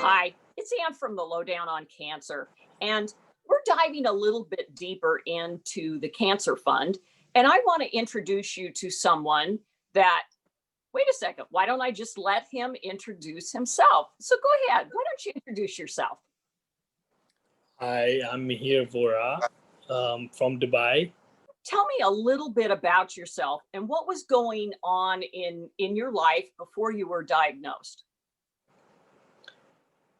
Hi, it's Ann from the Lowdown on Cancer, and we're diving a little bit deeper into the Cancer Fund. And I want to introduce you to someone that, wait a second, why don't I just let him introduce himself? So go ahead, why don't you introduce yourself? Hi, I'm Mihir Vora from Dubai. Tell me a little bit about yourself and what was going on in your life before you were diagnosed.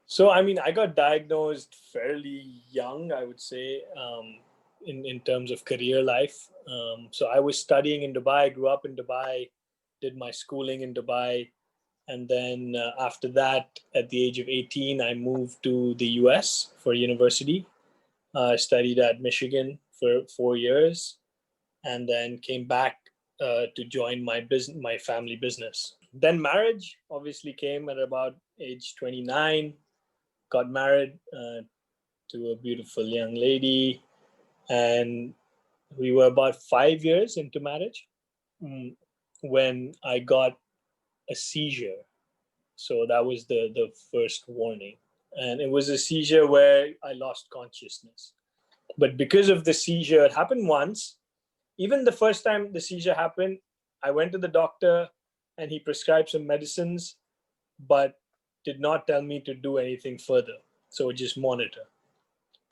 So, I got diagnosed fairly young, I would say, in terms of career life. So I was studying in Dubai, grew up in Dubai, did my schooling in Dubai. And then after that, at the age of 18, I moved to the US for university. Studied at Michigan for 4 years, and then came back to join my family business. Then marriage obviously came at about age 29. Got married to a beautiful young lady, and we were about 5 years into marriage when I got a seizure. So that was the first warning. And it was a seizure where I lost consciousness. But because of the seizure, it happened once. Even the first time the seizure happened, I went to the doctor and he prescribed some medicines, but did not tell me to do anything further. So just monitor.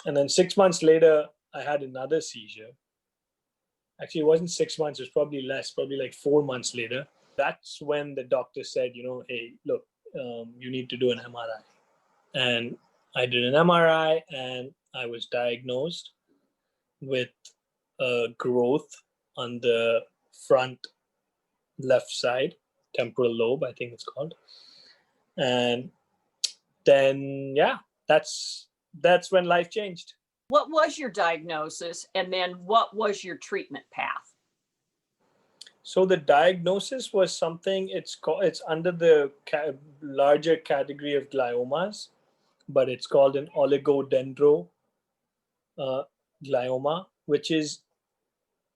And then 6 months later, I had another seizure. Actually, it wasn't 6 months, it was probably less, probably like 4 months later. That's when the doctor said, hey, look, you need to do an MRI. And I did an MRI and I was diagnosed with a growth on the front left side, temporal lobe, I think it's called. And then, yeah, that's when life changed. What was your diagnosis, and then what was your treatment path? So the diagnosis was something, it's under the larger category of gliomas, but it's called an oligodendro glioma, which is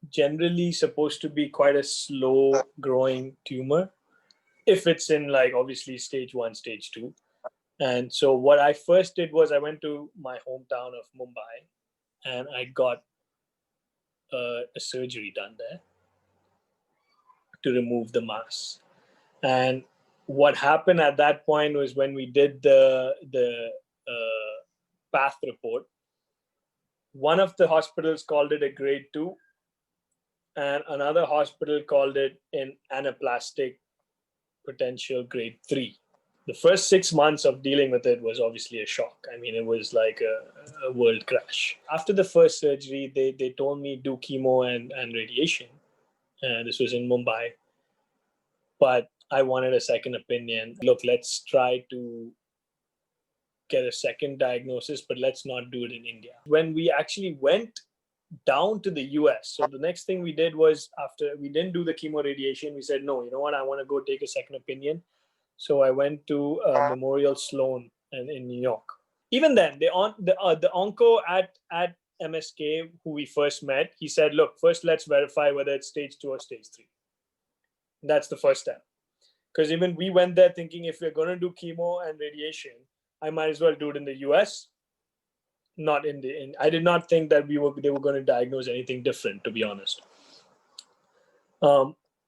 generally supposed to be quite a slow growing tumor if it's in, like, obviously stage 1, stage 2. And so what I first did was I went to my hometown of Mumbai and I got a surgery done there to remove the mass. And what happened at that point was, when we did the path report, one of the hospitals called it a grade 2 and another hospital called it an anaplastic potential grade 3. The first 6 months of dealing with it was obviously a shock. I mean, it was like a world crash. After the first surgery, they told me do chemo and radiation. This was in Mumbai. But I wanted a second opinion. Look, let's try to get a second diagnosis, but let's not do it in India. When we actually went down to the US, so the next thing we did was, after we didn't do the chemo radiation, we said, no, you know what, I want to go take a second opinion. So I went to Memorial Sloan in New York. Even then, the onco at MSK, who we first met, he said, look, first let's verify whether it's stage 2 or stage 3. That's the first step. Because even we went there thinking, if we're going to do chemo and radiation, I might as well do it in the US, not in I did not think that they were going to diagnose anything different, to be honest.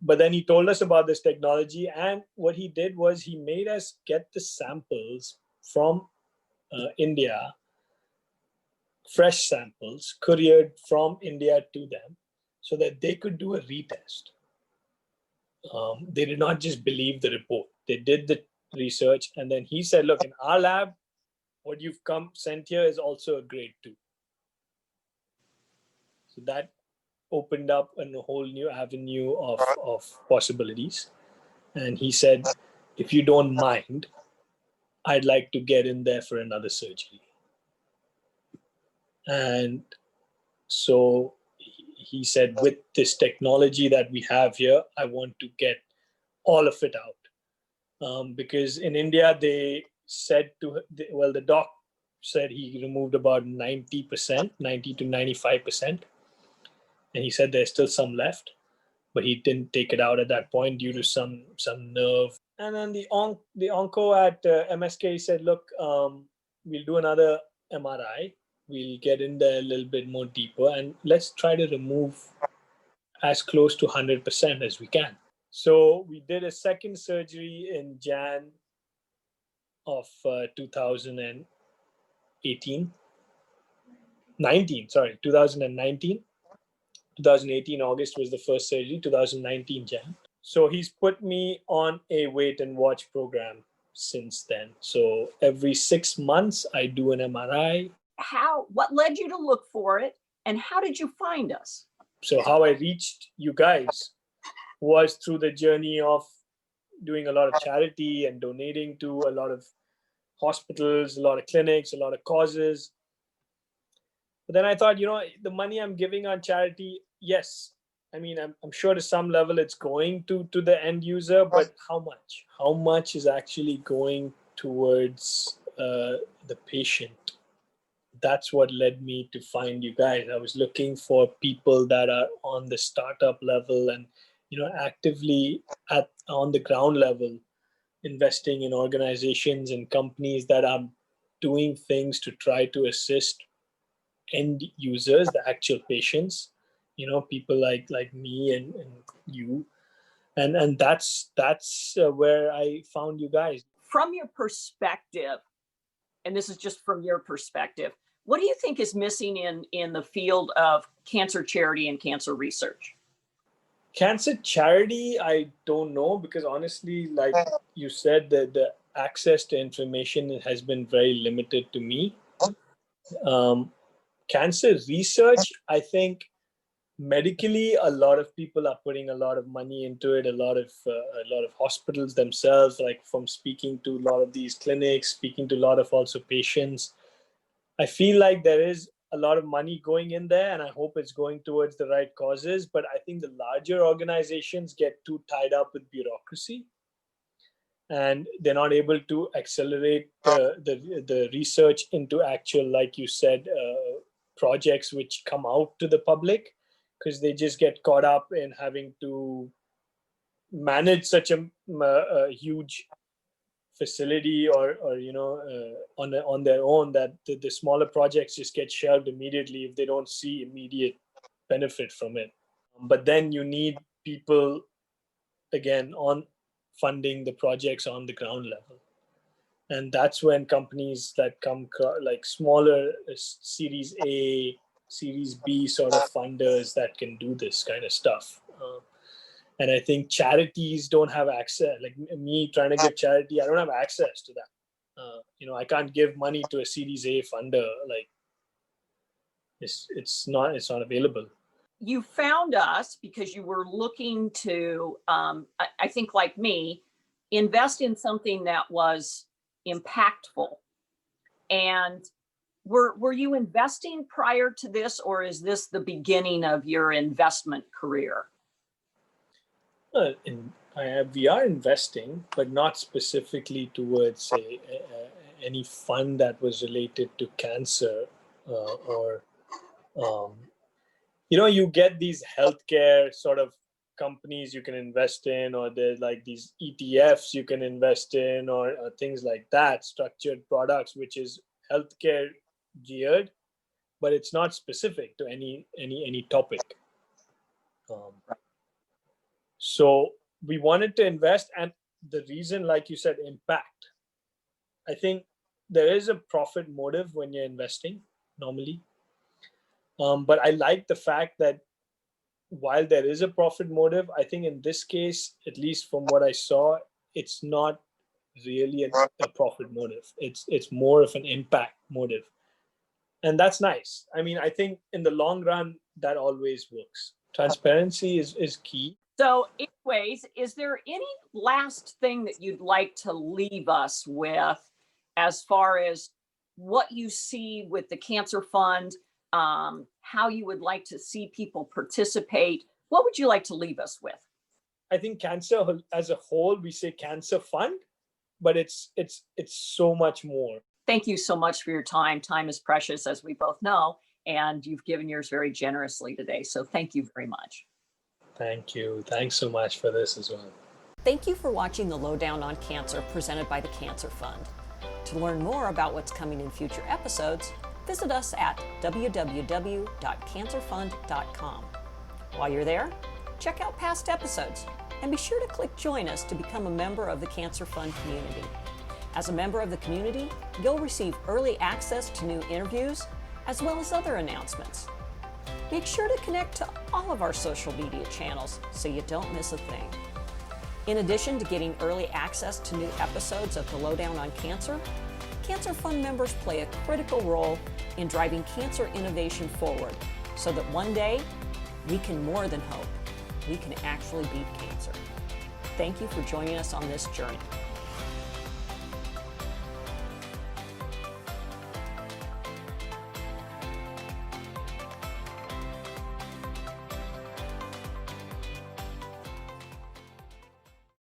But then he told us about this technology, and what he did was he made us get the samples from India, fresh samples couriered from India to them, so that they could do a retest. They did not just believe the report. They did the research, and then he said, look, in our lab, what you've sent here is also a grade 2. So that opened up a whole new avenue of possibilities. And he said, if you don't mind, I'd like to get in there for another surgery. And so he said, with this technology that we have here, I want to get all of it out. Because in India, they said the doc said he removed about 90%, 90 to 95%. And he said there's still some left. but he didn't take it out at that point due to some nerve. And then the onco at MSK said, look, we'll do another MRI. We'll get in there a little bit more deeper, and let's try to remove as close to 100% as we can. So we did a second surgery in Jan of 2018. 2019. 2018 August was the first surgery, 2019 Jan. So he's put me on a wait and watch program since then. So every 6 months I do an MRI. What led you to look for it, and how did you find us? So how I reached you guys was through the journey of doing a lot of charity and donating to a lot of hospitals, a lot of clinics, a lot of causes. But then I thought, the money I'm giving on charity, yes, I mean, I'm sure to some level it's going to the end user, but how much? How much is actually going towards the patient? That's what led me to find you guys. I was looking for people that are on the startup level and, actively on the ground level, investing in organizations and companies that are doing things to try to assist end users, the actual patients, people like me and you, and that's where I found you guys. From your perspective, and this is just from your perspective, what do you think is missing in the field of cancer charity and cancer research? Cancer charity, I don't know, because honestly, like you said, the access to information has been very limited to me. Cancer research, I think medically, a lot of people are putting a lot of money into it. A lot of hospitals themselves, like from speaking to a lot of these clinics, speaking to a lot of also patients, I feel like there is a lot of money going in there, and I hope it's going towards the right causes. But I think the larger organizations get too tied up with bureaucracy, and they're not able to accelerate the research into actual, like you said, projects which come out to the public, because they just get caught up in having to manage such a huge facility or on their own, that the smaller projects just get shelved immediately if they don't see immediate benefit from it. But then you need people again on funding the projects on the ground level, and that's when companies that come like smaller series A, series B sort of funders that can do this kind of stuff. And I think charities don't have access. Like me trying to give charity, I don't have access to that. I can't give money to a series A funder. Like it's not available. You found us because you were looking to, I think like me, invest in something that was impactful. And were you investing prior to this, or is this the beginning of your investment career? We are investing, but not specifically towards any fund that was related to cancer or you get these healthcare sort of companies you can invest in, or there's like these ETFs you can invest in, or things like that, structured products, which is healthcare geared, but it's not specific to any topic. So we wanted to invest, and the reason, like you said, impact. I think there is a profit motive when you're investing normally. But I like the fact that while there is a profit motive, I think in this case, at least from what I saw, it's not really a profit motive. It's more of an impact motive. And that's nice. I mean, I think in the long run, that always works. Transparency is key. So anyways, is there any last thing that you'd like to leave us with as far as what you see with the Cancer Fund, how you would like to see people participate? What would you like to leave us with? I think cancer as a whole, we say Cancer Fund, but it's so much more. Thank you so much for your time. Time is precious, as we both know, and you've given yours very generously today. So thank you very much. Thank you. Thanks so much for this as well. Thank you for watching the Lowdown on Cancer presented by the Cancer Fund. To learn more about what's coming in future episodes, visit us at www.cancerfund.com. While you're there, check out past episodes and be sure to click Join Us to become a member of the Cancer Fund community. As a member of the community, you'll receive early access to new interviews as well as other announcements. Make sure to connect to all of our social media channels so you don't miss a thing. In addition to getting early access to new episodes of the Lowdown on Cancer, Cancer Fund members play a critical role in driving cancer innovation forward so that one day we can more than hope. We can actually beat cancer. Thank you for joining us on this journey.